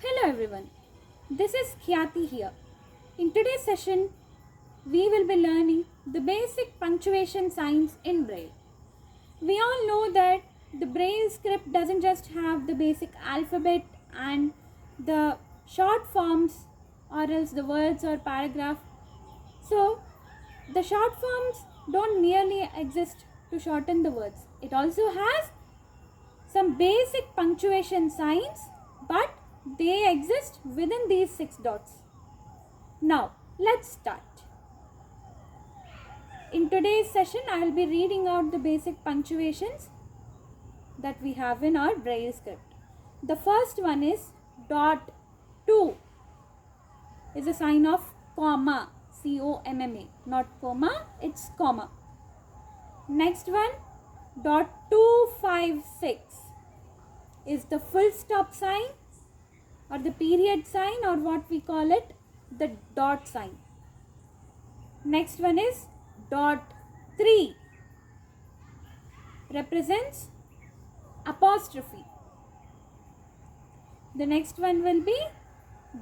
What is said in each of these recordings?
Hello everyone, this is Khyati here. In today's session, we will be learning the basic punctuation signs in Braille. We all know that the Braille script doesn't just have the basic alphabet and the short forms or else the words or paragraph. So, the short forms don't merely exist to shorten the words. It also has some basic punctuation signs, but they exist within these 6 dots. Now, let's start. In today's session, I will be reading out the basic punctuations that we have in our Braille script. The first one is dot 2 is a sign of comma, C-O-M-M-A, not comma, it's comma. Next one, dot 256 is the full stop sign or the period sign, or what we call it, the dot sign. Next one is dot 3 represents apostrophe. The next one will be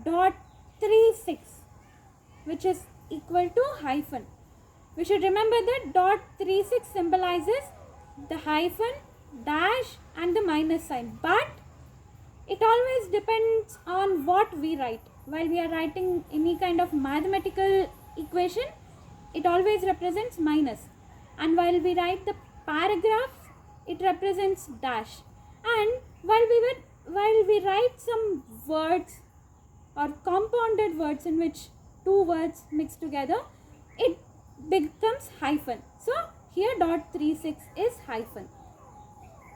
dot 36, which is equal to hyphen. We should remember that dot 36 symbolizes the hyphen, dash and the minus sign, but it always depends on what we write. While we are writing any kind of mathematical equation, it always represents minus, and while we write the paragraphs, it represents dash, and while we write some words or compounded words in which two words mix together, it becomes hyphen. So here dot 36 is hyphen.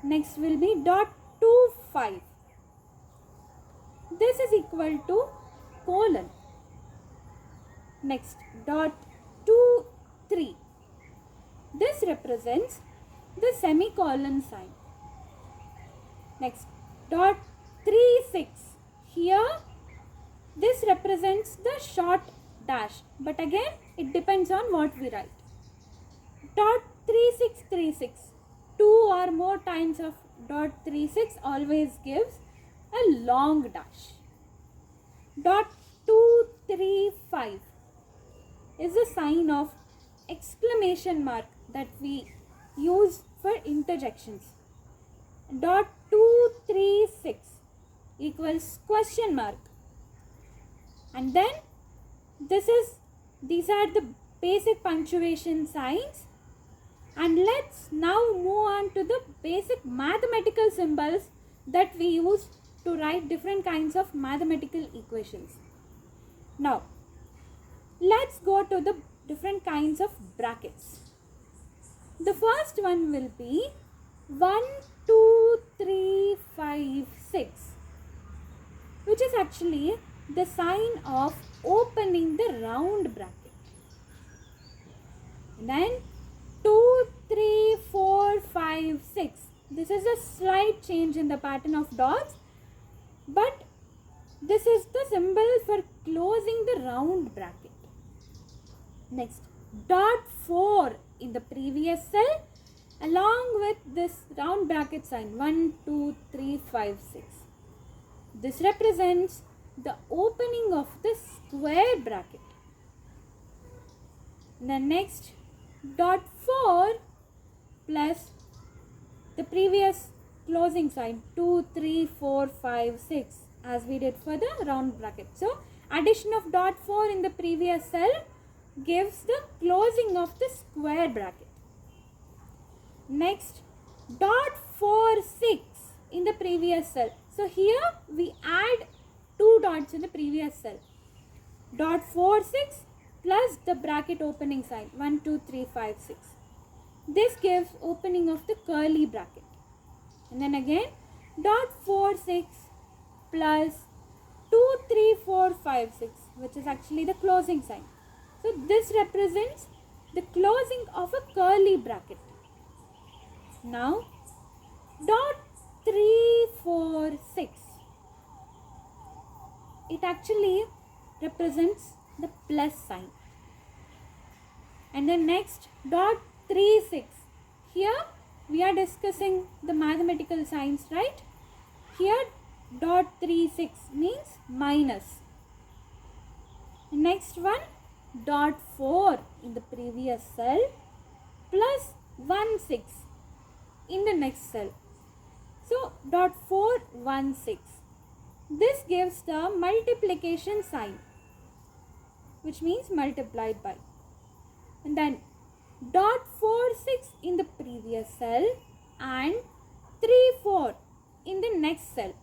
Next will be dot 25. This is equal to colon. Next, dot 23. This represents the semicolon sign. Next, dot 36. Here, this represents the short dash, but again, it depends on what we write. Dot 3636. Two or more times of dot 36 always gives a long dash. Dot 235 is a sign of exclamation mark that we use for interjections. Dot 236 equals question mark. And then these are the basic punctuation signs. And let's now move on to the basic mathematical symbols that we use to write different kinds of mathematical equations. Now, let's go to the different kinds of brackets. The first one will be 1, 2, 3, 5, 6, which is actually the sign of opening the round bracket. Then 2, 3, 4, 5, 6. This is a slight change in the pattern of dots, but this is the symbol for closing the round bracket. Next, dot 4 in the previous cell along with this round bracket sign 1, 2, 3, 5, 6. This represents the opening of the square bracket. Then next, dot 4 plus the previous closing sign 2, 3, 4, 5, 6 as we did for the round bracket. So addition of dot 4 in the previous cell gives the closing of the square bracket. Next, dot 4, 6 in the previous cell. So here we add 2 dots in the previous cell. Dot 4, 6 plus the bracket opening sign 1, 2, 3, 5, 6. This gives opening of the curly bracket. And then again dot 4, 6 plus 2, 3, 4, 5, 6, which is actually the closing sign. So this represents the closing of a curly bracket. Now dot 3, 4, 6. It actually represents the plus sign. And then next dot 3, 6. Here we are discussing the mathematical signs, right? Here dot 36 means minus. Next one, dot 4 in the previous cell plus 1 6 in the next cell. So dot 4 1 6. This gives the multiplication sign, which means multiplied by. And then dot 4 6 in the previous cell and 3 4 in the next cell.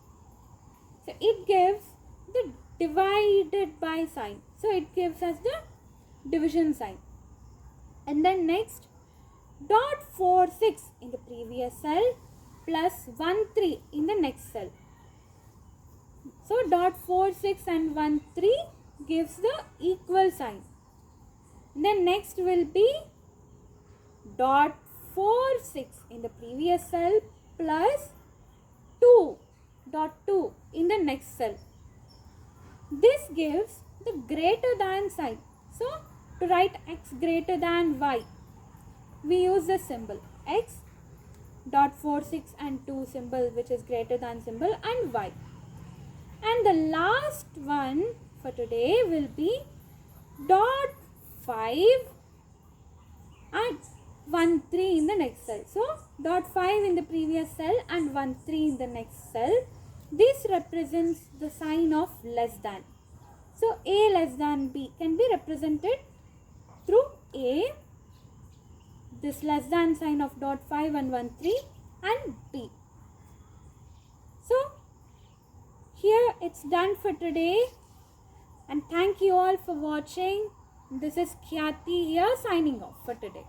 So it gives the divided by sign. So it gives us the division sign. And then next, dot 4 6 in the previous cell plus 1 3 in the next cell. So dot 4 6 and 1 3 gives the equal sign. And then next will be dot 4 6 in the previous cell plus 2 dot 2 in the next cell. This gives the greater than sign. So to write x greater than y, we use the symbol x, dot 4 6 and 2 symbol, which is greater than symbol, and y. And the last one for today will be dot 5 and 1 3 in the next cell. So dot 5 in the previous cell and 1 3 in the next cell. This represents the sign of less than. So A less than B can be represented through A, this less than sign of dot 5 and 1 3, and B. So here it's done for today, and thank you all for watching. This is Khyati here signing off for today.